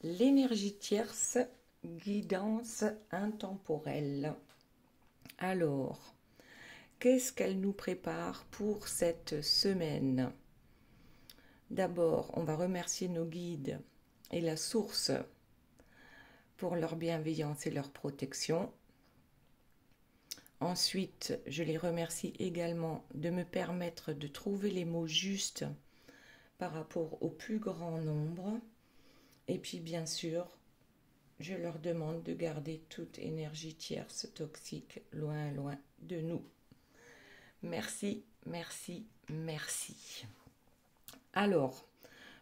L'énergie tierce, guidance intemporelle. Alors, qu'est-ce qu'elle nous prépare pour cette semaine? D'abord, on va remercier nos guides et la source pour leur bienveillance et leur protection. Ensuite, je les remercie également de me permettre de trouver les mots justes par rapport au plus grand nombre. Et puis, bien sûr, je leur demande de garder toute énergie tierce toxique loin, loin de nous. Merci, merci, merci. Alors,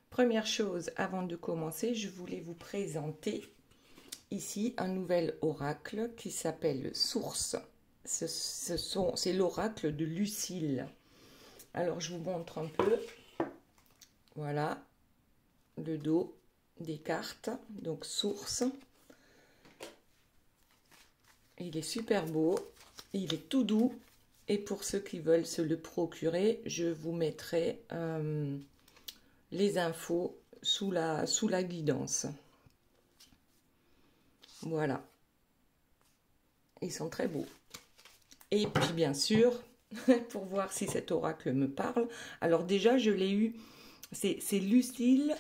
première chose, avant de commencer, je voulais vous présenter ici un nouvel oracle qui s'appelle Source. C'est l'oracle de Lucille. Alors, je vous montre un peu. Voilà, le dos des cartes. Donc, Source. Il est super beau. Il est tout doux. Et pour ceux qui veulent se le procurer, je vous mettrai les infos sous la guidance. Voilà. Ils sont très beaux. Et puis bien sûr, pour voir si cet oracle me parle, alors déjà je l'ai eu, c'est Lucille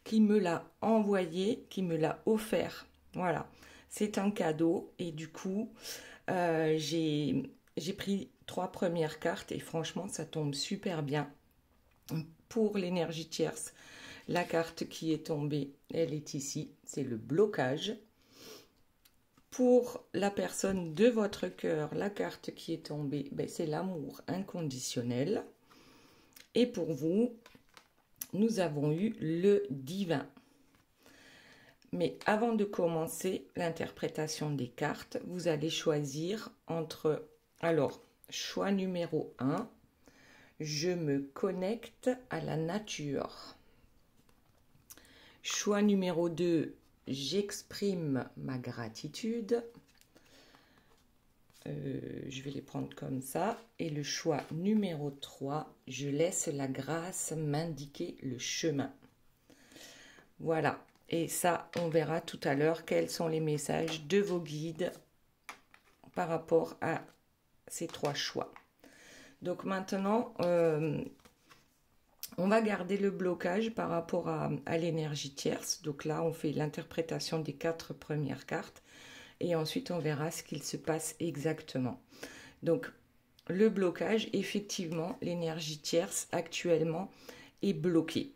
qui me l'a envoyé, qui me l'a offert. Voilà, c'est un cadeau et du coup j'ai pris 3 premières cartes et franchement ça tombe super bien. Pour l'énergie tierce, la carte qui est tombée, elle est ici, c'est le blocage. Pour la personne de votre cœur, la carte qui est tombée, c'est l'amour inconditionnel. Et pour vous, nous avons eu le divin. Mais avant de commencer l'interprétation des cartes, vous allez choisir entre, alors, choix numéro 1, je me connecte à la nature. Choix numéro 2, j'exprime ma gratitude. Je vais les prendre comme ça. Et le choix numéro 3, je laisse la grâce m'indiquer le chemin. Voilà. Et ça, on verra tout à l'heure quels sont les messages de vos guides par rapport à ces 3 choix. Donc maintenant, on va garder le blocage par rapport à l'énergie tierce. Donc là, on fait l'interprétation des 4 premières cartes. Et ensuite, on verra ce qu'il se passe exactement. Donc, le blocage, effectivement, l'énergie tierce actuellement est bloquée.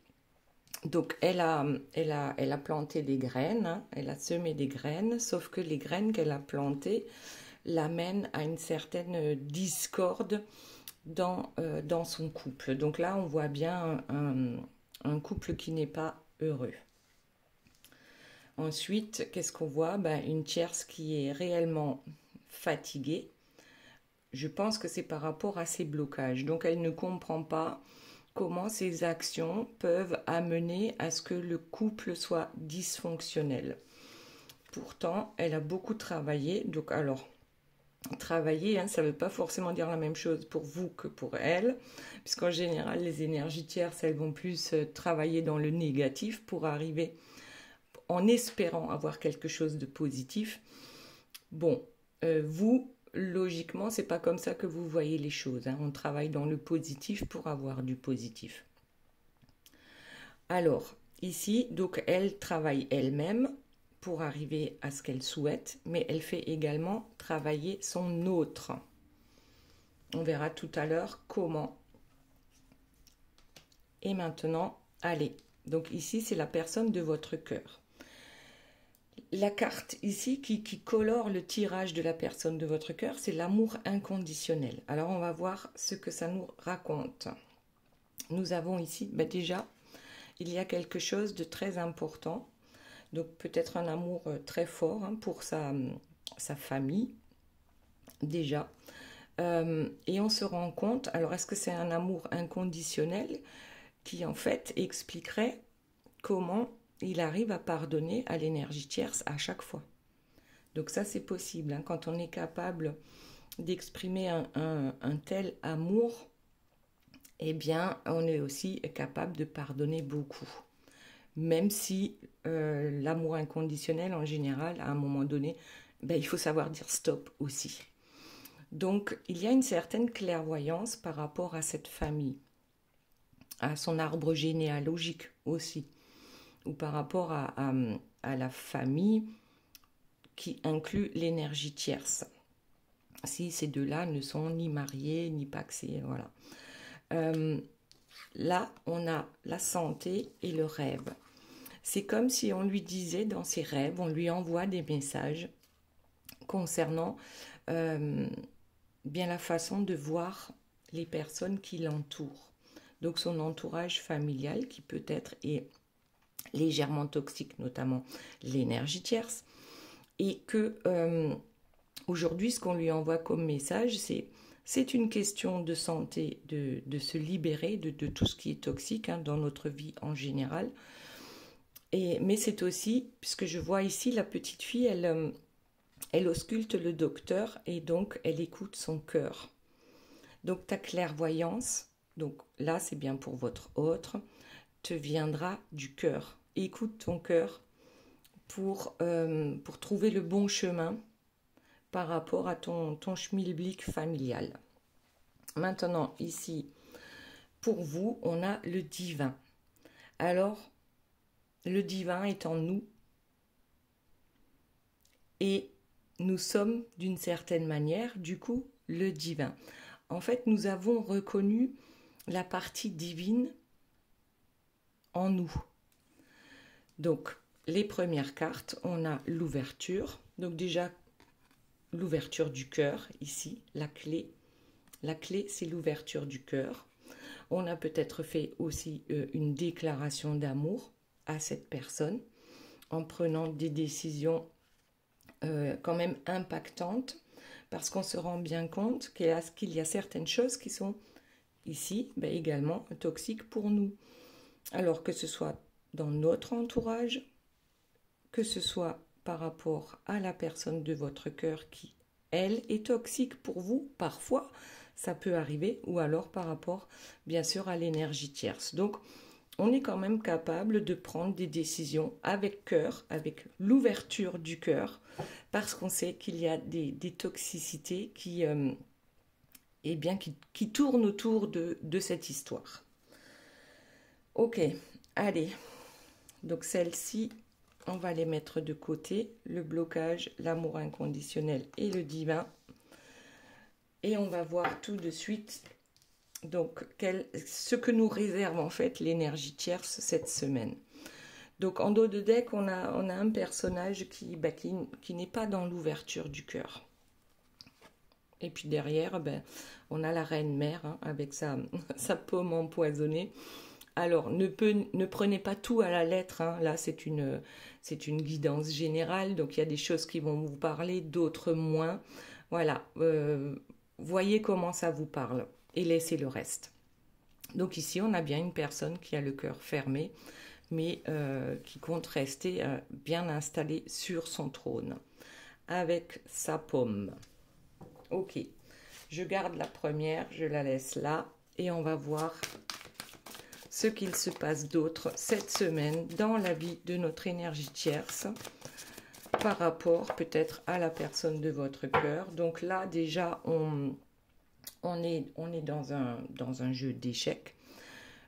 Donc, elle a planté des graines, hein, elle a semé des graines, sauf que les graines qu'elle a plantées l'amènent à une certaine discorde dans son couple. Donc là, on voit bien un couple qui n'est pas heureux. Ensuite, qu'est-ce qu'on voit? Une tierce qui est réellement fatiguée. Je pense que c'est par rapport à ses blocages. Donc, elle ne comprend pas comment ces actions peuvent amener à ce que le couple soit dysfonctionnel. Pourtant, elle a beaucoup travaillé. Donc, alors, travailler, hein, ça ne veut pas forcément dire la même chose pour vous que pour elle, puisqu'en général, les énergies tierces, elles vont plus travailler dans le négatif pour arriver en espérant avoir quelque chose de positif. Bon, vous, logiquement, c'est pas comme ça que vous voyez les choses. Hein. On travaille dans le positif pour avoir du positif. Alors, ici, donc, elle travaille elle-même pour arriver à ce qu'elle souhaite, mais elle fait également travailler son autre. On verra tout à l'heure comment. Et maintenant, allez. Donc ici, c'est la personne de votre cœur. La carte ici qui colore le tirage de la personne de votre cœur, c'est l'amour inconditionnel. Alors, on va voir ce que ça nous raconte. Nous avons ici, déjà, il y a quelque chose de très important. Donc, peut-être un amour très fort hein, pour sa famille, déjà. Et on se rend compte, alors est-ce que c'est un amour inconditionnel qui, en fait, expliquerait comment il arrive à pardonner à l'énergie tierce à chaque fois. Donc ça, c'est possible. Hein, quand on est capable d'exprimer un tel amour, eh bien, on est aussi capable de pardonner beaucoup. Même si l'amour inconditionnel en général, à un moment donné, ben, il faut savoir dire stop aussi. Donc, il y a une certaine clairvoyance par rapport à cette famille, à son arbre généalogique aussi, ou par rapport à la famille qui inclut l'énergie tierce. Si ces deux-là ne sont ni mariés, ni paxés, voilà. Là, on a la santé et le rêve. C'est comme si on lui disait dans ses rêves, on lui envoie des messages concernant bien la façon de voir les personnes qui l'entourent. Donc son entourage familial qui peut-être est légèrement toxique, notamment l'énergie tierce. Et que aujourd'hui, ce qu'on lui envoie comme message, c'est une question de santé, de se libérer de tout ce qui est toxique dans notre vie en général. Mais c'est aussi, puisque je vois ici la petite fille, elle ausculte le docteur et donc elle écoute son cœur. Donc ta clairvoyance, donc là c'est bien pour votre autre, te viendra du cœur. Écoute ton cœur pour trouver le bon chemin par rapport à ton schmilblick familial. Maintenant, ici, pour vous, on a le divin. Alors, le divin est en nous et nous sommes d'une certaine manière, du coup, le divin. En fait, nous avons reconnu la partie divine en nous. Donc, les premières cartes, on a l'ouverture. Donc déjà, l'ouverture du cœur, ici, la clé. La clé, c'est l'ouverture du cœur. On a peut-être fait aussi une déclaration d'amour à cette personne en prenant des décisions quand même impactantes parce qu'on se rend bien compte qu'il y a certaines choses qui sont ici également toxiques pour nous. Alors que ce soit dans notre entourage, que ce soit par rapport à la personne de votre cœur qui, elle, est toxique pour vous, parfois, ça peut arriver, ou alors par rapport, bien sûr, à l'énergie tierce. Donc, on est quand même capable de prendre des décisions avec cœur, avec l'ouverture du cœur, parce qu'on sait qu'il y a des toxicités qui tournent autour de cette histoire. Ok, allez. Donc celle-ci, on va les mettre de côté. Le blocage, l'amour inconditionnel et le divin. Et on va voir tout de suite donc ce que nous réserve en fait l'énergie tierce cette semaine. Donc en dos de deck, on a un personnage qui n'est pas dans l'ouverture du cœur. Et puis derrière, on a la reine mère avec sa paume empoisonnée. Alors, ne prenez pas tout à la lettre. Là, c'est une guidance générale. Donc, il y a des choses qui vont vous parler, d'autres moins. Voilà. Voyez comment ça vous parle et laissez le reste. Donc, ici, on a bien une personne qui a le cœur fermé, mais qui compte rester bien installée sur son trône avec sa paume. Ok. Je garde la première, je la laisse là et on va voir ce qu'il se passe d'autre cette semaine dans la vie de notre énergie tierce par rapport peut-être à la personne de votre cœur. Donc là déjà on est dans un jeu d'échecs.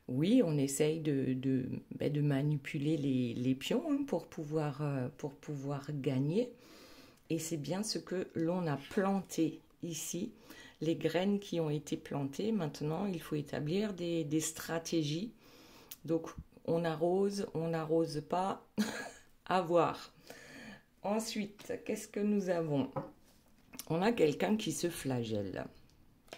Oui, on essaye de manipuler les pions pour pouvoir gagner. Et c'est bien ce que l'on a planté ici. Les graines qui ont été plantées, maintenant il faut établir des stratégies. Donc on n'arrose pas, à voir. Ensuite, qu'est-ce que nous avons? On a quelqu'un qui se flagelle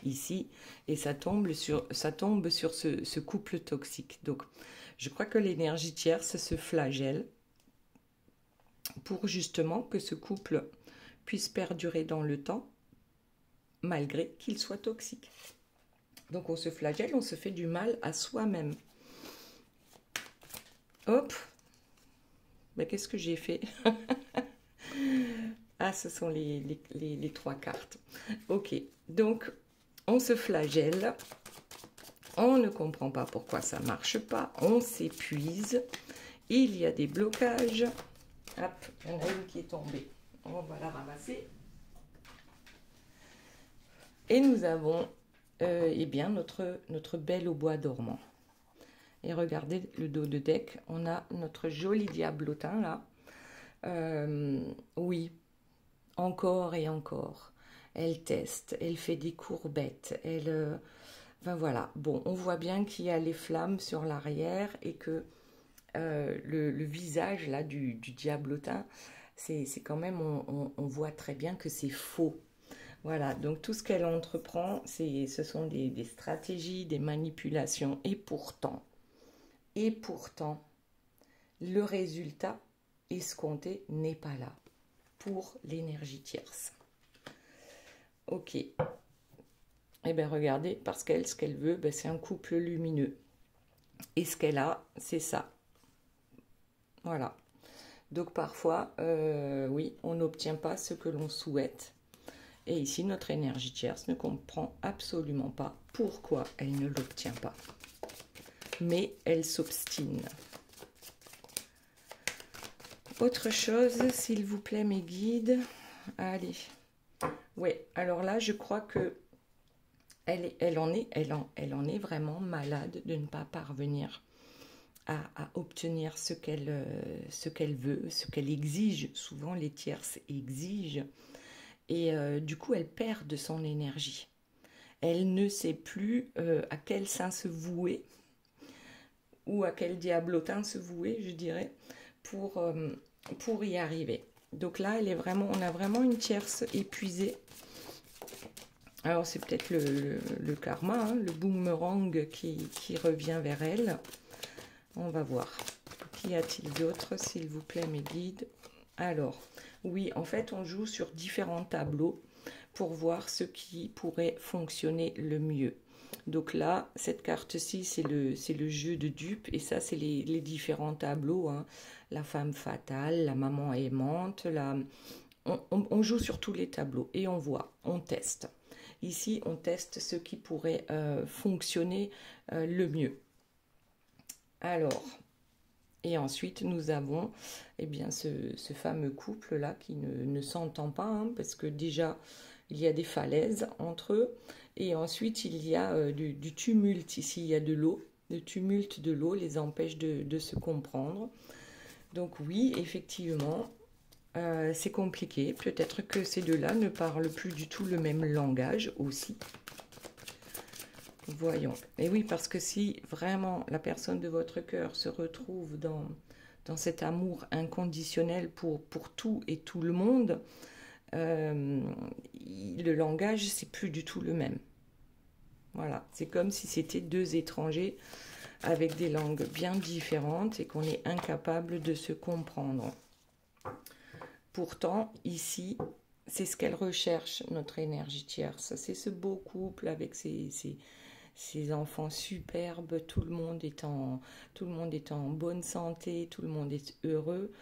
ici et ça tombe sur ce couple toxique. Donc je crois que l'énergie tierce se flagelle pour justement que ce couple puisse perdurer dans le temps malgré qu'il soit toxique. Donc on se flagelle, on se fait du mal à soi-même. Hop, qu'est-ce que j'ai fait? Ah, ce sont les trois cartes. Ok, donc on se flagelle, on ne comprend pas pourquoi ça ne marche pas, on s'épuise il y a des blocages. Hop, il y en a une qui est tombée. On va la ramasser. Et nous avons eh bien notre belle au bois dormant. Et regardez le dos de deck, on a notre joli diablotin là. Oui, encore et encore. Elle teste, elle fait des courbettes, elle... enfin voilà, bon, on voit bien qu'il y a les flammes sur l'arrière et que le visage là du diablotin, c'est quand même, on voit très bien que c'est faux. Voilà, donc tout ce qu'elle entreprend, ce sont des stratégies, des manipulations. Et pourtant, le résultat escompté n'est pas là pour l'énergie tierce. Ok. Eh bien, regardez, parce qu'elle, ce qu'elle veut, ben, c'est un couple lumineux. Et ce qu'elle a, c'est ça. Voilà. Donc parfois, oui, on n'obtient pas ce que l'on souhaite. Et ici, notre énergie tierce ne comprend absolument pas pourquoi elle ne l'obtient pas. Mais elle s'obstine. Autre chose, s'il vous plaît, mes guides. Allez. Ouais, alors là, je crois que elle en est vraiment malade de ne pas parvenir à obtenir ce qu'elle veut, ce qu'elle exige. Souvent, les tierces exigent. Et du coup, elle perd de son énergie. Elle ne sait plus à quel saint se vouer, ou à quel diablotin se vouer, je dirais, pour y arriver. Donc là, on a vraiment une tierce épuisée. Alors c'est peut-être le karma, hein, le boomerang qui revient vers elle. On va voir. Qu'y a-t-il d'autre, s'il vous plaît, mes guides? Alors, oui, en fait, on joue sur différents tableaux pour voir ce qui pourrait fonctionner le mieux. Donc là, cette carte-ci, c'est le jeu de dupes, et ça, c'est les différents tableaux, hein. La femme fatale, la maman aimante, on joue sur tous les tableaux, et on voit, on teste. Ici, on teste ce qui pourrait fonctionner le mieux. Alors, et ensuite, nous avons eh bien, ce fameux couple-là qui ne s'entend pas, hein, parce que déjà, il y a des falaises entre eux. Et ensuite, il y a du tumulte. Ici, il y a de l'eau. Le tumulte de l'eau les empêche de se comprendre. Donc oui, effectivement, c'est compliqué. Peut-être que ces deux-là ne parlent plus du tout le même langage aussi. Voyons. Et oui, parce que si vraiment la personne de votre cœur se retrouve dans cet amour inconditionnel pour tout et tout le monde, le langage, c'est plus du tout le même. Voilà, c'est comme si c'était deux étrangers avec des langues bien différentes et qu'on est incapable de se comprendre. Pourtant, ici, c'est ce qu'elle recherche, notre énergie tierce. C'est ce beau couple avec ces enfants superbes, tout le monde est en bonne santé, tout le monde est heureux.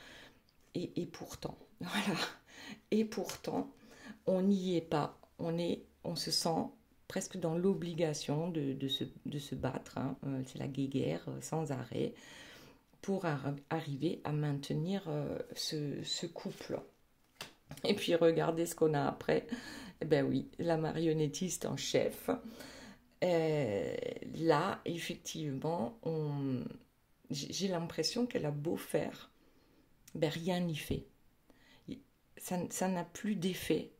Et pourtant, voilà, et pourtant, on n'y est pas. On se sent presque dans l'obligation de se battre, hein. C'est la guéguerre sans arrêt pour arriver à maintenir ce couple. Et puis regardez ce qu'on a après. Eh ben oui, la marionnettiste en chef. Là, effectivement, j'ai l'impression qu'elle a beau faire, ben rien n'y fait. Ça n'a plus d'effet.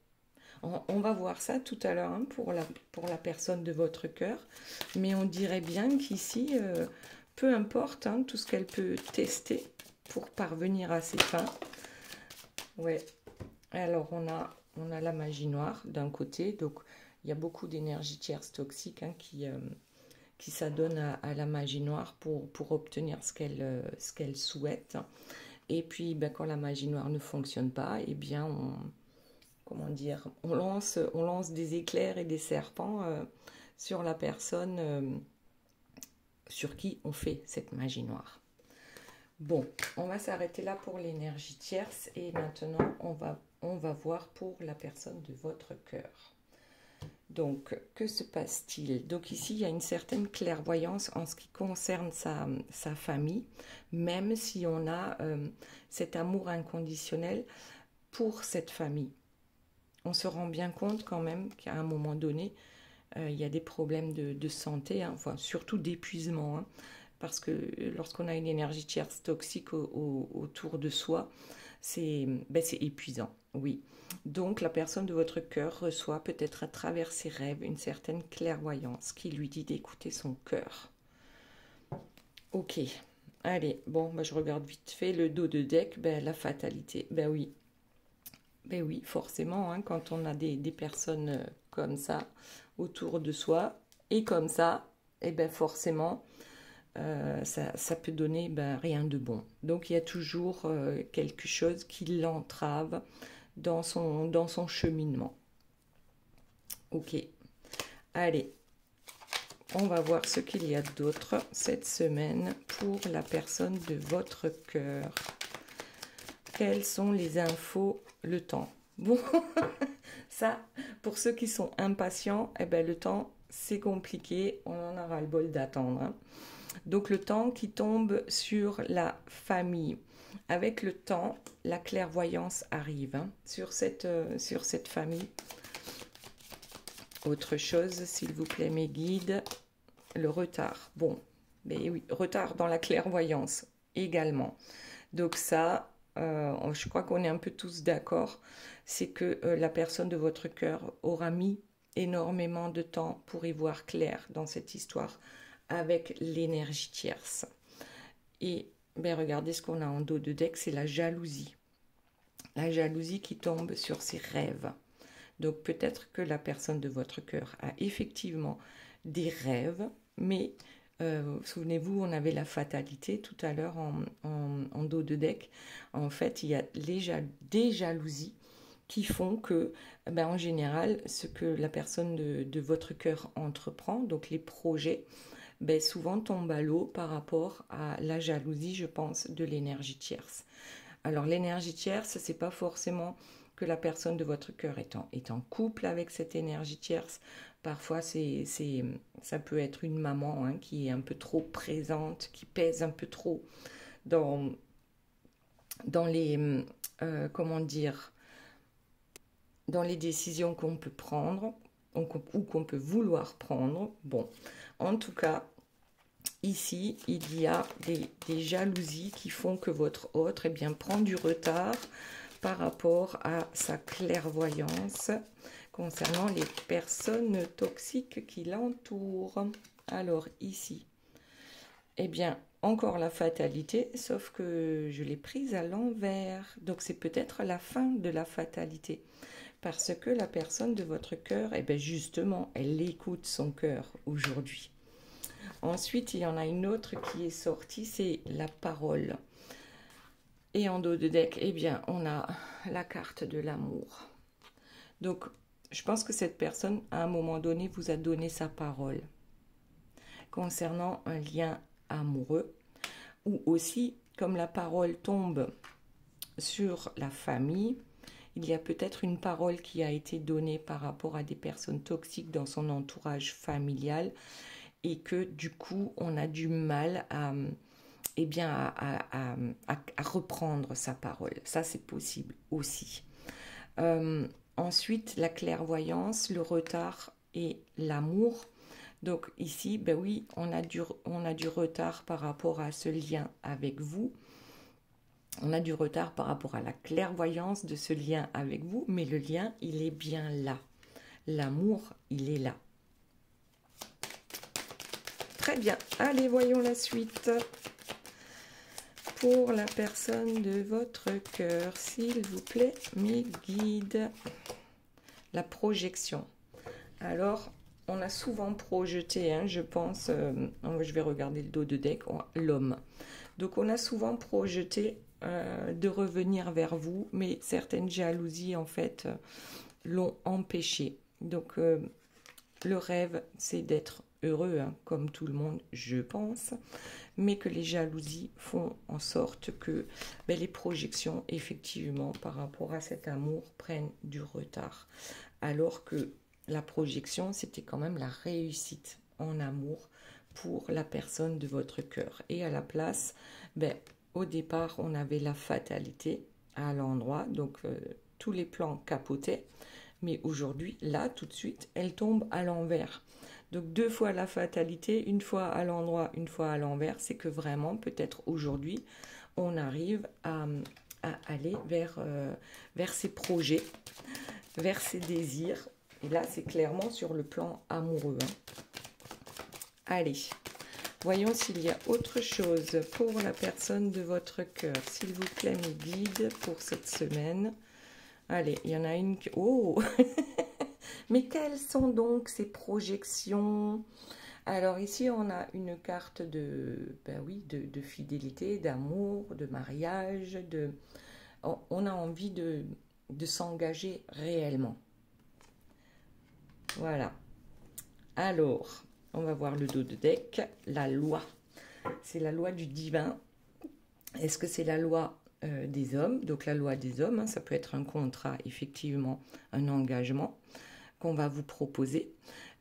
On va voir ça tout à l'heure, hein, pour la personne de votre cœur. Mais on dirait bien qu'ici, peu importe, hein, tout ce qu'elle peut tester pour parvenir à ses fins. Ouais. Alors, on a la magie noire d'un côté. Donc, il y a beaucoup d'énergie tierce toxique, hein, qui s'adonne à la magie noire pour obtenir ce qu'elle souhaite. Et puis, ben, quand la magie noire ne fonctionne pas, eh bien, on lance des éclairs et des serpents sur la personne sur qui on fait cette magie noire. Bon, on va s'arrêter là pour l'énergie tierce et maintenant on va voir pour la personne de votre cœur. Donc, que se passe-t-il? Donc ici, il y a une certaine clairvoyance en ce qui concerne sa famille, même si on a cet amour inconditionnel pour cette famille. On se rend bien compte quand même qu'à un moment donné, il y a des problèmes de santé, hein, enfin, surtout d'épuisement, hein, parce que lorsqu'on a une énergie tierce toxique autour de soi, c'est épuisant, oui. Donc la personne de votre cœur reçoit peut-être à travers ses rêves une certaine clairvoyance qui lui dit d'écouter son cœur. Ok, allez, bon, je regarde vite fait le dos de deck, la fatalité, ben oui, forcément, hein, quand on a des personnes comme ça autour de soi et comme ça, et ben forcément, ça peut donner rien de bon. Donc il y a toujours quelque chose qui l'entrave dans son cheminement. Ok, allez, on va voir ce qu'il y a d'autre cette semaine pour la personne de votre cœur. Quelles sont les infos, le temps? Bon, ça, pour ceux qui sont impatients, le temps, c'est compliqué, on en aura le bol d'attendre, hein. Donc le temps qui tombe sur la famille. Avec le temps, la clairvoyance arrive, hein, sur cette famille. Autre chose, s'il vous plaît, mes guides, le retard. Bon, mais oui, retard dans la clairvoyance également. Donc ça, je crois qu'on est un peu tous d'accord, c'est que la personne de votre cœur aura mis énormément de temps pour y voir clair dans cette histoire avec l'énergie tierce. Et regardez ce qu'on a en dos de deck, c'est la jalousie. La jalousie qui tombe sur ses rêves. Donc peut-être que la personne de votre cœur a effectivement des rêves, mais souvenez-vous, on avait la fatalité tout à l'heure en dos de deck. En fait, il y a des jalousies qui font que, en général, ce que la personne de votre cœur entreprend, donc les projets, souvent tombe à l'eau par rapport à la jalousie, je pense, de l'énergie tierce. Alors l'énergie tierce, c'est pas forcément que la personne de votre cœur est en couple avec cette énergie tierce. Parfois, ça peut être une maman, hein, qui est un peu trop présente, qui pèse un peu trop dans les, comment dire, dans les décisions qu'on peut prendre ou qu'on peut vouloir prendre. Bon, en tout cas, ici, il y a des jalousies qui font que votre autre prend du retard par rapport à sa clairvoyance concernant les personnes toxiques qui l'entourent. Alors ici, encore la fatalité, sauf que je l'ai prise à l'envers. Donc c'est peut-être la fin de la fatalité. Parce que la personne de votre cœur, justement, elle écoute son cœur aujourd'hui. Ensuite, il y en a une autre qui est sortie, c'est la parole. Et en dos de deck, on a la carte de l'amour. Donc, je pense que cette personne, à un moment donné, vous a donné sa parole concernant un lien amoureux, ou aussi, comme la parole tombe sur la famille, il y a peut-être une parole qui a été donnée par rapport à des personnes toxiques dans son entourage familial, et que du coup, on a du mal à reprendre sa parole. Ça, c'est possible aussi. Ensuite, la clairvoyance, le retard et l'amour. Donc ici, oui, on a du retard par rapport à ce lien avec vous. On a du retard par rapport à la clairvoyance de ce lien avec vous, mais le lien, il est bien là. L'amour, il est là. Très bien. Allez, voyons la suite. Pour la personne de votre cœur, s'il vous plaît, mes guides. La projection. Alors, on a souvent projeté, hein, je pense, je vais regarder le dos de deck, l'homme. Donc, on a souvent projeté de revenir vers vous, mais certaines jalousies, en fait, l'ont empêché. Donc, le rêve, c'est d'être heureux, hein, comme tout le monde, je pense, mais que les jalousies font en sorte que les projections, effectivement, par rapport à cet amour, prennent du retard. Alors que la projection, c'était quand même la réussite en amour pour la personne de votre cœur. Et à la place, ben, au départ, on avait la fatalité à l'endroit, donc tous les plans capotaient. Mais aujourd'hui, là, tout de suite, elle tombe à l'envers. Donc 2 fois la fatalité, une fois à l'endroit, une fois à l'envers, c'est que vraiment, peut-être aujourd'hui, on arrive à aller vers ses projets, vers ses désirs. Et là, c'est clairement sur le plan amoureux. Allez, voyons s'il y a autre chose pour la personne de votre cœur. S'il vous plaît, mes guides, pour cette semaine. Allez, il y en a une qui... Oh mais quelles sont donc ces projections? Alors ici, on a une carte ben oui, de fidélité, d'amour, de mariage, on a envie de s'engager réellement. Voilà. Alors, on va voir le dos de deck. La loi. C'est la loi du divin. Est-ce que c'est la loi des hommes? Donc la loi des hommes, hein, ça peut être un contrat, effectivement, un engagement qu'on va vous proposer.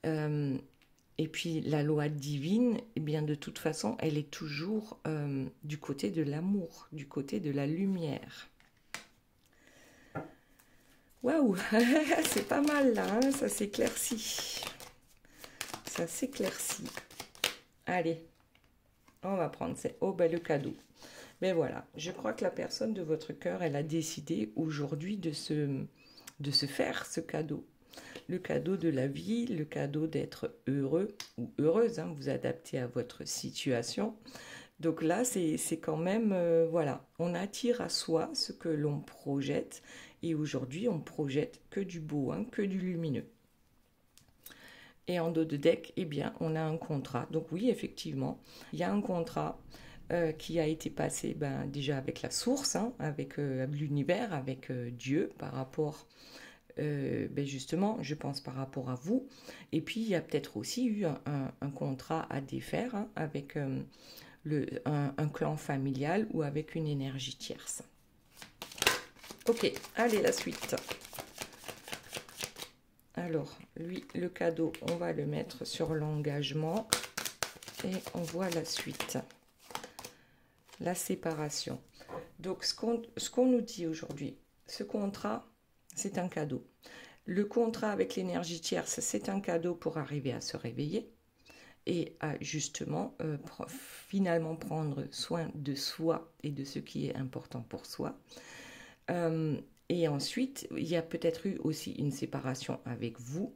Et puis la loi divine, eh bien de toute façon, elle est toujours du côté de l'amour, du côté de la lumière. Waouh, c'est pas mal là, hein, ça s'éclaircit. Ça s'éclaircit. Allez, on va prendre ça. Oh, ben le cadeau. Ben voilà, je crois que la personne de votre cœur, elle a décidé aujourd'hui de se faire ce cadeau. Le cadeau de la vie, le cadeau d'être heureux ou heureuse, hein, vous adaptez à votre situation. Donc là, c'est quand même, voilà, on attire à soi ce que l'on projette. Et aujourd'hui, on projette que du beau, hein, que du lumineux. Et en dos de deck, eh bien, on a un contrat. Donc oui, effectivement, il y a un contrat qui a été passé déjà avec la source, hein, avec l'univers, avec Dieu, par rapport, justement, je pense par rapport à vous. Et puis, il y a peut-être aussi eu un contrat à défaire, hein, avec un clan familial ou avec une énergie tierce. Ok, allez, la suite. Alors, lui, le cadeau, on va le mettre sur l'engagement. Et on voit la suite. La séparation. Donc, ce qu'on nous dit aujourd'hui, ce contrat, c'est un cadeau. Le contrat avec l'énergie tierce, c'est un cadeau pour arriver à se réveiller et à justement, finalement, prendre soin de soi et de ce qui est important pour soi. Et ensuite, il y a peut-être eu aussi une séparation avec vous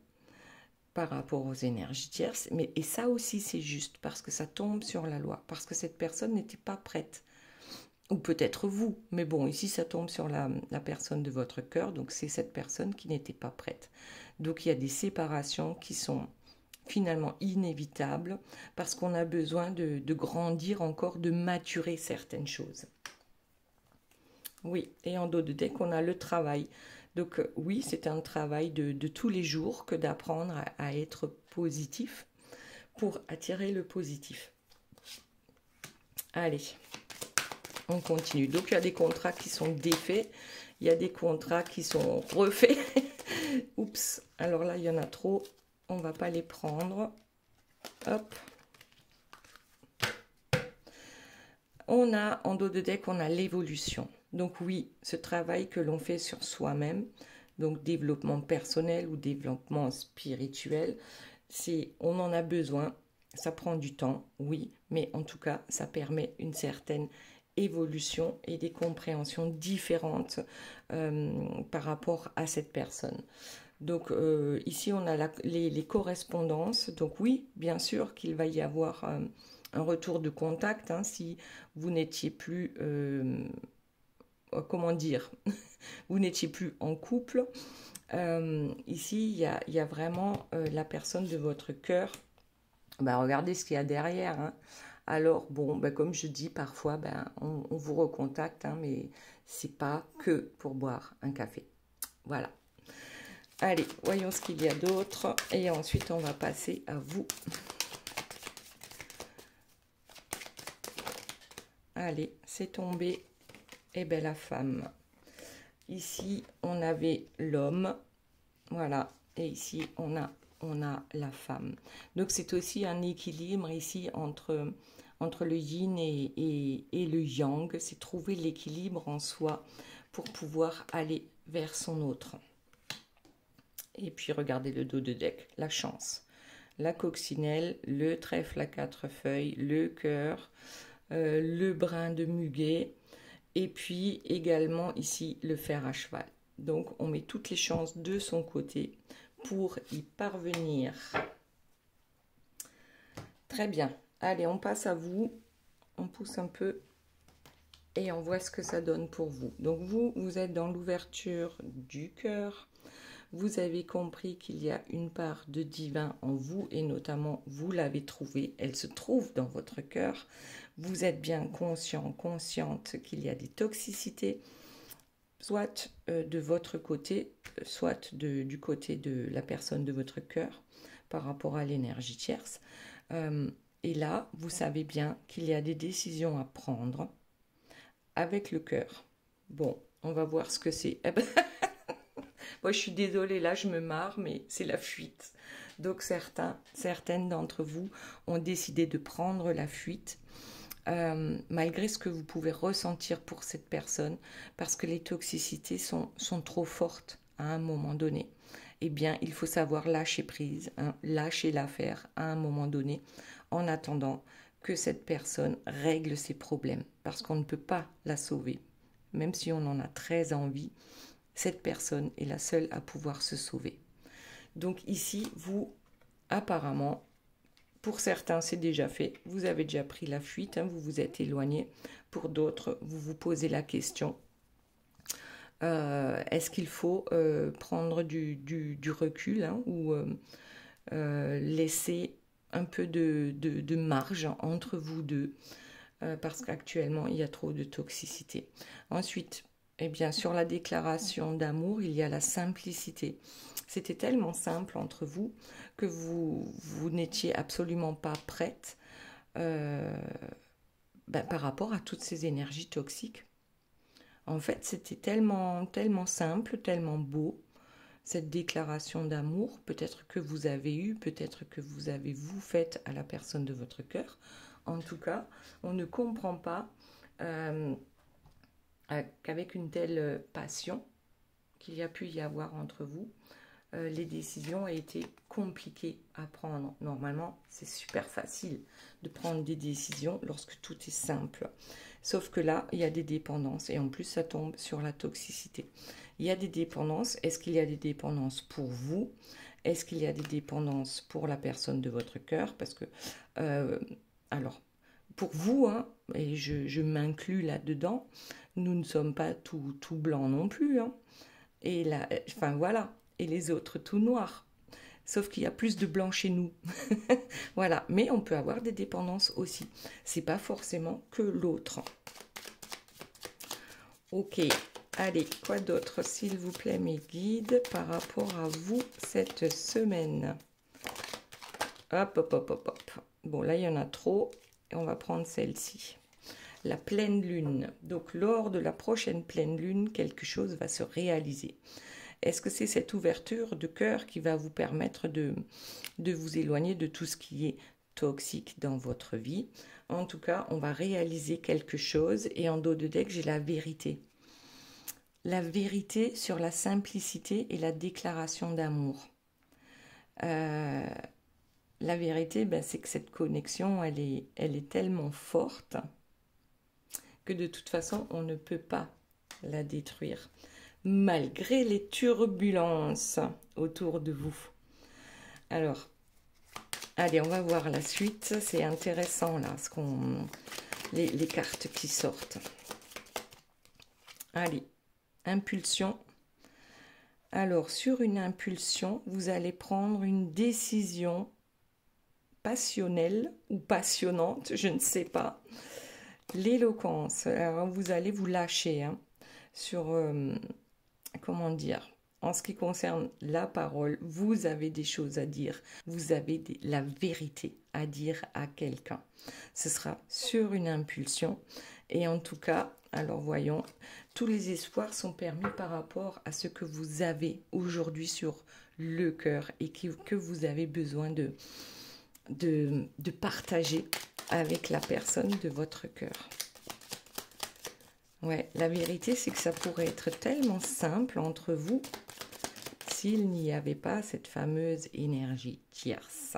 par rapport aux énergies tierces. Et ça aussi, c'est juste parce que ça tombe sur la loi, parce que cette personne n'était pas prête. Ou peut-être vous, mais bon, ici, ça tombe sur la personne de votre cœur, donc c'est cette personne qui n'était pas prête. Donc il y a des séparations qui sont finalement inévitables parce qu'on a besoin de grandir encore, de maturer certaines choses. Oui, et en dos de deck, on a le travail. Donc oui, c'est un travail de tous les jours que d'apprendre à être positif pour attirer le positif. Allez, on continue. Donc il y a des contrats qui sont défaits, il y a des contrats qui sont refaits. Oups, alors là, il y en a trop, on ne va pas les prendre. Hop. On a, en dos de deck, on a l'évolution. Donc oui, ce travail que l'on fait sur soi-même, donc développement personnel ou développement spirituel, on en a besoin, ça prend du temps, oui, mais en tout cas, ça permet une certaine évolution et des compréhensions différentes par rapport à cette personne. Donc ici, on a les correspondances. Donc oui, bien sûr qu'il va y avoir un retour de contact, hein, si vous n'étiez plus, comment dire, vous n'étiez plus en couple. Ici, il y a vraiment la personne de votre cœur. Regardez ce qu'il y a derrière, hein. Alors, bon, comme je dis, parfois, on vous recontacte, hein, mais c'est pas que pour boire un café. Voilà. Allez, voyons ce qu'il y a d'autre. Et ensuite, on va passer à vous. Allez, c'est tombé. Eh bien, la femme. Ici, on avait l'homme. Voilà. Et ici, on a la femme. Donc, c'est aussi un équilibre ici entre le yin et le yang. C'est trouver l'équilibre en soi pour pouvoir aller vers son autre. Et puis, regardez le dos de deck, la chance. La coccinelle, le trèfle à 4 feuilles, le cœur, le brin de muguet, et puis également ici le fer à cheval. Donc on met toutes les chances de son côté pour y parvenir. Très bien. Allez, on passe à vous. On pousse un peu et on voit ce que ça donne pour vous. Donc vous êtes dans l'ouverture du cœur. Vous avez compris qu'il y a une part de divin en vous et notamment vous l'avez trouvée. Elle se trouve dans votre cœur. Vous êtes bien conscient, consciente qu'il y a des toxicités, soit de votre côté, soit du côté de la personne de votre cœur par rapport à l'énergie tierce. Et là, vous savez bien qu'il y a des décisions à prendre avec le cœur. Bon, on va voir ce que c'est. Moi, je suis désolée, là, je me marre, mais c'est la fuite. Donc, certaines d'entre vous ont décidé de prendre la fuite, malgré ce que vous pouvez ressentir pour cette personne, parce que les toxicités sont trop fortes à un moment donné. Eh bien, il faut savoir lâcher prise, hein, lâcher l'affaire à un moment donné, en attendant que cette personne règle ses problèmes, parce qu'on ne peut pas la sauver, même si on en a très envie. Cette personne est la seule à pouvoir se sauver. Donc ici, vous, apparemment, pour certains, c'est déjà fait. Vous avez déjà pris la fuite, hein, vous vous êtes éloigné. Pour d'autres, vous vous posez la question. Est-ce qu'il faut prendre du recul, hein, ou laisser un peu de marge entre vous deux, parce qu'actuellement, il y a trop de toxicité. Ensuite, eh bien, sur la déclaration d'amour, il y a la simplicité. C'était tellement simple entre vous que vous n'étiez absolument pas prête par rapport à toutes ces énergies toxiques. En fait, c'était tellement simple, tellement beau, cette déclaration d'amour, peut-être que vous avez eu, peut-être que vous avez faite à la personne de votre cœur. En tout cas, on ne comprend pas qu'avec une telle passion qu'il y a pu y avoir entre vous, les décisions ont été compliquées à prendre. Normalement, c'est super facile de prendre des décisions lorsque tout est simple. Sauf que là, il y a des dépendances et en plus, ça tombe sur la toxicité. Il y a des dépendances. Est-ce qu'il y a des dépendances pour vous? Est-ce qu'il y a des dépendances pour la personne de votre cœur? Parce que, alors, pour vous, hein, et je m'inclus là-dedans, nous ne sommes pas tout blancs non plus. Hein. Et là, enfin voilà, et les autres tout noirs. Sauf qu'il y a plus de blanc chez nous. Voilà, mais on peut avoir des dépendances aussi. C'est pas forcément que l'autre. Ok, allez, quoi d'autre, s'il vous plaît, mes guides, par rapport à vous cette semaine? Hop, hop, hop, hop, hop. Bon, là, il y en a trop. Et on va prendre celle-ci. La pleine lune. Donc, lors de la prochaine pleine lune, quelque chose va se réaliser. Est-ce que c'est cette ouverture de cœur qui va vous permettre de vous éloigner de tout ce qui est toxique dans votre vie? En tout cas, on va réaliser quelque chose. Et en dos de deck, j'ai la vérité. La vérité sur la simplicité et la déclaration d'amour. La vérité, c'est que cette connexion, elle est tellement forte que de toute façon, on ne peut pas la détruire, malgré les turbulences autour de vous. Alors, allez, on va voir la suite. C'est intéressant, là, les cartes qui sortent. Allez, impulsion. Alors, sur une impulsion, vous allez prendre une décision passionnelle ou passionnante, je ne sais pas. L'éloquence, alors vous allez vous lâcher hein, sur, comment dire, en ce qui concerne la parole, vous avez des choses à dire, vous avez la vérité à dire à quelqu'un. Ce sera sur une impulsion et en tout cas, alors voyons, tous les espoirs sont permis par rapport à ce que vous avez aujourd'hui sur le cœur et que vous avez besoin de partager avec la personne de votre cœur. Ouais, la vérité, c'est que ça pourrait être tellement simple entre vous s'il n'y avait pas cette fameuse énergie tierce.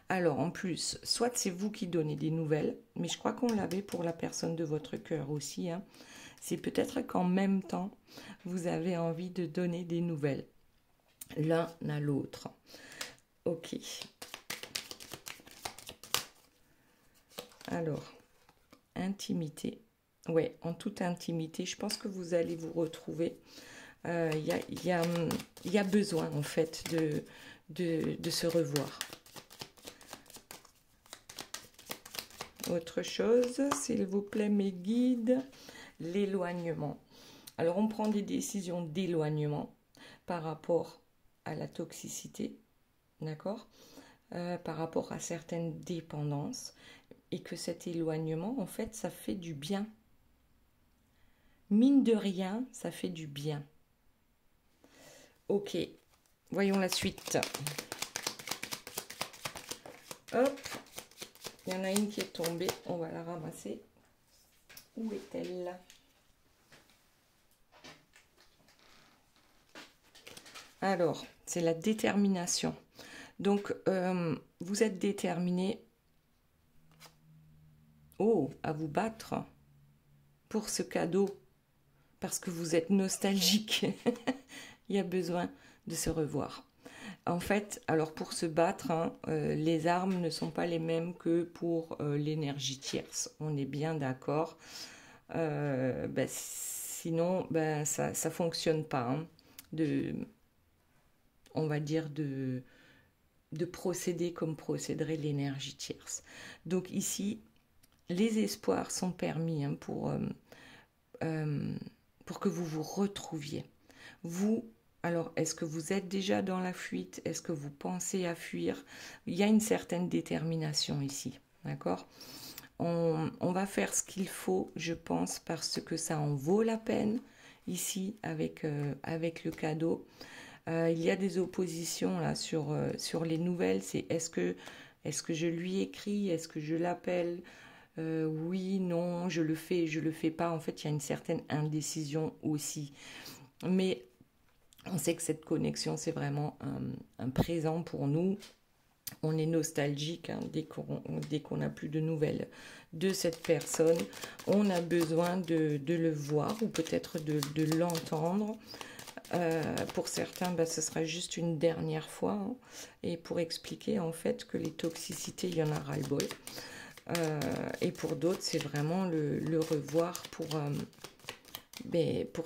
Alors, en plus, soit c'est vous qui donnez des nouvelles, mais je crois qu'on l'avait pour la personne de votre cœur aussi, hein. C'est peut-être qu'en même temps, vous avez envie de donner des nouvelles, l'un à l'autre. Ok. Alors, intimité. Ouais, en toute intimité, je pense que vous allez vous retrouver. Il y a besoin, en fait, de se revoir. Autre chose, s'il vous plaît, mes guides, l'éloignement. Alors, on prend des décisions d'éloignement par rapport à la toxicité, d'accord, par rapport à certaines dépendances, et que cet éloignement, en fait, ça fait du bien. Mine de rien, ça fait du bien. Ok, voyons la suite. Hop, il y en a une qui est tombée, on va la ramasser. Où est-elle? Alors, c'est la détermination. Donc, vous êtes déterminé à vous battre pour ce cadeau, parce que vous êtes nostalgique. Il y a besoin de se revoir. En fait, alors pour se battre, hein, les armes ne sont pas les mêmes que pour l'énergie tierce. On est bien d'accord. Sinon, ça ne fonctionne pas. Hein, on va dire de procéder comme procéderait l'énergie tierce. Donc ici, les espoirs sont permis, hein, pour que vous vous retrouviez. Vous, alors, est-ce que vous êtes déjà dans la fuite? Est-ce que vous pensez à fuir? Il y a une certaine détermination ici, d'accord? On va faire ce qu'il faut, je pense, parce que ça en vaut la peine, ici, avec le cadeau. Il y a des oppositions là sur les nouvelles. C'est est-ce que je lui écris? Est-ce que je l'appelle? Oui, non, je le fais pas. En fait, il y a une certaine indécision aussi. Mais on sait que cette connexion, c'est vraiment un présent pour nous. On est nostalgique, hein, dès qu'on n'a plus de nouvelles de cette personne. On a besoin de le voir ou peut-être de l'entendre. Pour certains, ce sera juste une dernière fois, hein, et pour expliquer en fait que les toxicités, il y en a ras-le-bol. Et pour d'autres, c'est vraiment le revoir pour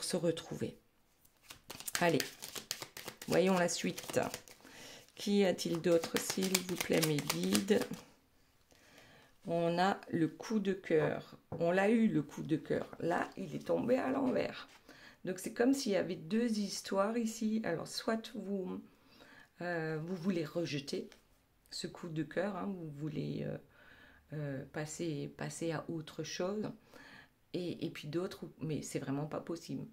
se retrouver. Allez, voyons la suite. Qui a-t-il d'autre, s'il vous plaît, mes guides? On a le coup de cœur. On l'a eu, le coup de cœur. Là, il est tombé à l'envers. Donc, c'est comme s'il y avait deux histoires ici. Alors, soit vous voulez rejeter ce coup de cœur, hein, vous voulez passer à autre chose. Et puis d'autres, mais c'est vraiment pas possible.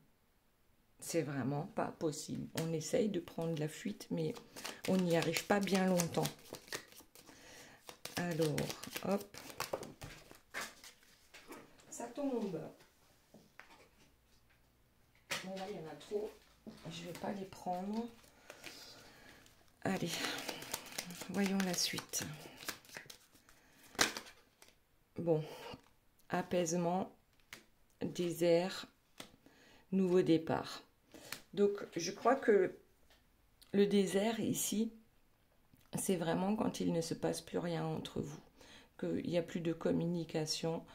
C'est vraiment pas possible. On essaye de prendre la fuite, mais on n'y arrive pas bien longtemps. Alors, hop. Ça tombe. Bon, là, il y en a trop. Je vais pas les prendre. Allez, voyons la suite. Bon, apaisement, désert, nouveau départ. Donc, je crois que le désert ici, c'est vraiment quand il ne se passe plus rien entre vous, qu'il n'y a plus de communication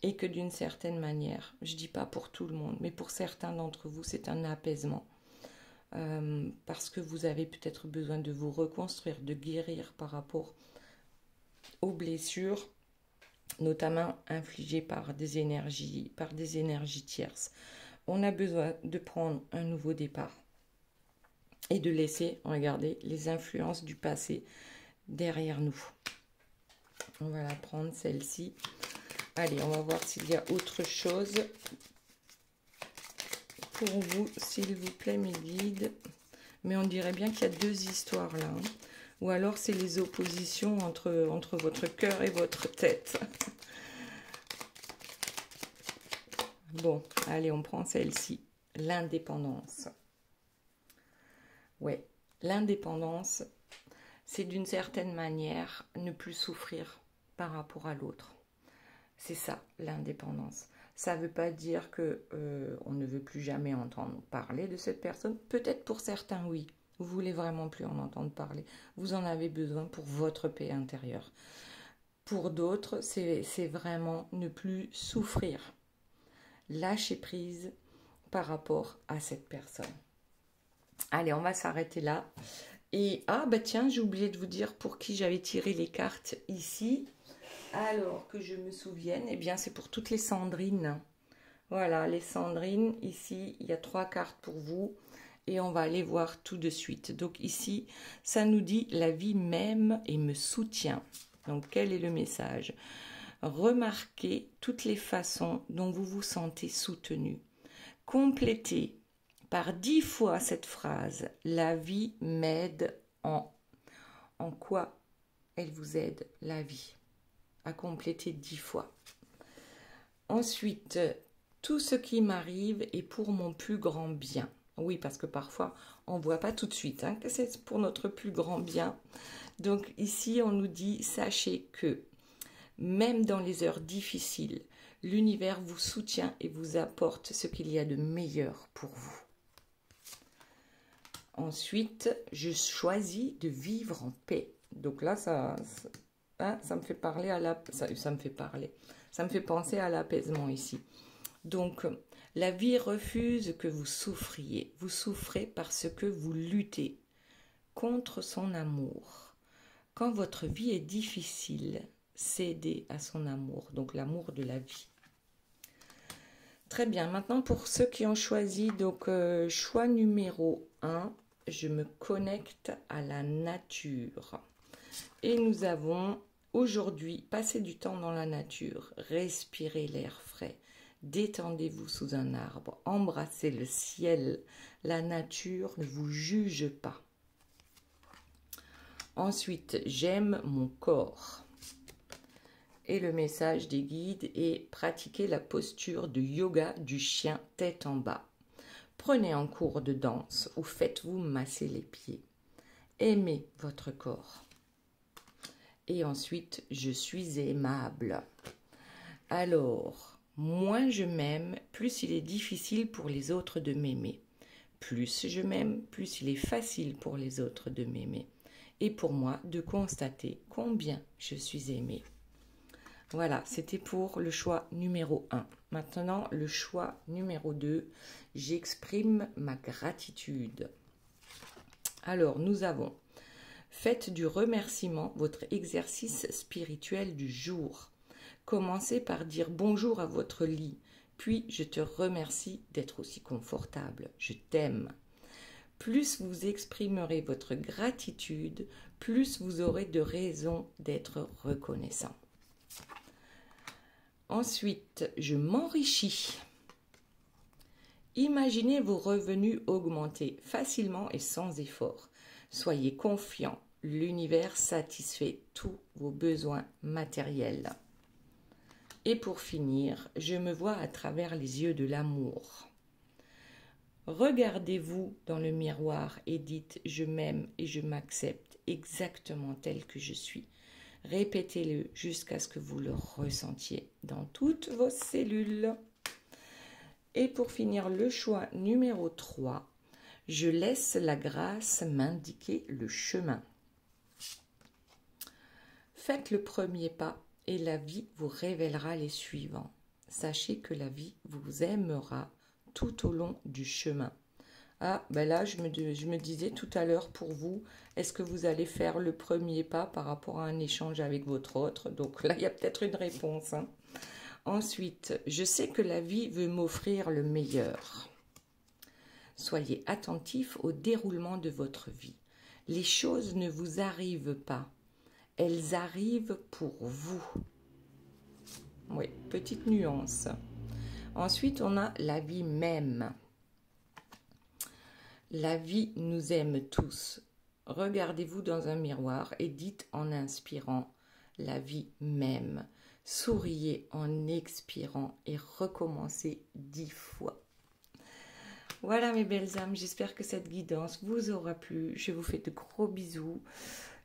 et que d'une certaine manière, je ne dis pas pour tout le monde, mais pour certains d'entre vous, c'est un apaisement. Parce que vous avez peut-être besoin de vous reconstruire, de guérir par rapport aux blessures, notamment infligées par des énergies tierces. On a besoin de prendre un nouveau départ et de laisser, regardez, les influences du passé derrière nous. On va la prendre, celle-ci. Allez, on va voir s'il y a autre chose. pour vous, s'il vous plaît, mes guides. Mais on dirait bien qu'il y a deux histoires là. Hein. Ou alors c'est les oppositions entre votre cœur et votre tête. Bon, allez, on prend celle-ci. L'indépendance. Ouais, l'indépendance, c'est d'une certaine manière ne plus souffrir par rapport à l'autre. C'est ça, l'indépendance. Ça ne veut pas dire que on ne veut plus jamais entendre parler de cette personne. Peut-être pour certains, oui. Vous voulez vraiment plus en entendre parler. Vous en avez besoin pour votre paix intérieure. Pour d'autres, c'est vraiment ne plus souffrir. Lâcher prise par rapport à cette personne. Allez, on va s'arrêter là. Et, ah, bah tiens, j'ai oublié de vous dire pour qui j'avais tiré les cartes ici. Alors, que je me souvienne, eh bien, c'est pour toutes les Sandrines. Voilà, les Sandrines, ici, il y a 3 cartes pour vous. Et on va aller voir tout de suite. Donc ici, ça nous dit « La vie m'aime et me soutient ». Donc, quel est le message? Remarquez toutes les façons dont vous vous sentez soutenu. Complétez par 10 fois cette phrase « La vie m'aide en… » En quoi elle vous aide, la vie? À compléter 10 fois. Ensuite, tout ce qui m'arrive est pour mon plus grand bien. Oui, parce que parfois, on ne voit pas tout de suite hein, que c'est pour notre plus grand bien. Donc ici, on nous dit, sachez que même dans les heures difficiles, l'univers vous soutient et vous apporte ce qu'il y a de meilleur pour vous. Ensuite, je choisis de vivre en paix. Donc là, ça me fait parler à la, ça me fait penser à l'apaisement ici. Donc, la vie refuse que vous souffriez. Vous souffrez parce que vous luttez contre son amour. Quand votre vie est difficile, cédez à son amour, donc l'amour de la vie. Très bien, maintenant pour ceux qui ont choisi, donc choix numéro 1, je me connecte à la nature. Et nous avons aujourd'hui passé du temps dans la nature, respirez l'air frais, détendez-vous sous un arbre, embrassez le ciel, la nature ne vous juge pas. Ensuite, j'aime mon corps. Et le message des guides est pratiquer la posture de yoga du chien tête en bas. Prenez un cours de danse ou faites-vous masser les pieds. Aimez votre corps. Et ensuite, je suis aimable. Alors, moins je m'aime, plus il est difficile pour les autres de m'aimer. Plus je m'aime, plus il est facile pour les autres de m'aimer. Et pour moi, de constater combien je suis aimée. Voilà, c'était pour le choix numéro 1. Maintenant, le choix numéro 2, j'exprime ma gratitude. Alors, nous avons, faites du remerciement votre exercice spirituel du jour. Commencez par dire bonjour à votre lit, puis je te remercie d'être aussi confortable, je t'aime. Plus vous exprimerez votre gratitude, plus vous aurez de raisons d'être reconnaissant. Ensuite, je m'enrichis. Imaginez vos revenus augmenter facilement et sans effort. Soyez confiant, l'univers satisfait tous vos besoins matériels. Et pour finir, je me vois à travers les yeux de l'amour. Regardez-vous dans le miroir et dites « Je m'aime et je m'accepte exactement tel que je suis ». Répétez-le jusqu'à ce que vous le ressentiez dans toutes vos cellules. Et pour finir, le choix numéro 3, je laisse la grâce m'indiquer le chemin. Faites le premier pas et la vie vous révélera les suivants. Sachez que la vie vous aimera tout au long du chemin. Ah, ben là, je me disais tout à l'heure pour vous, est-ce que vous allez faire le premier pas par rapport à un échange avec votre autre? Donc là, il y a peut-être une réponse. Hein. Ensuite, je sais que la vie veut m'offrir le meilleur. Soyez attentif au déroulement de votre vie. Les choses ne vous arrivent pas. Elles arrivent pour vous. Oui, petite nuance. Ensuite, on a la vie même. La vie nous aime tous. Regardez-vous dans un miroir et dites en inspirant, la vie m'aime. Souriez en expirant et recommencez 10 fois. Voilà mes belles âmes, j'espère que cette guidance vous aura plu. Je vous fais de gros bisous.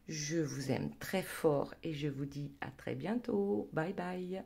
Je vous aime très fort et je vous dis à très bientôt. Bye bye.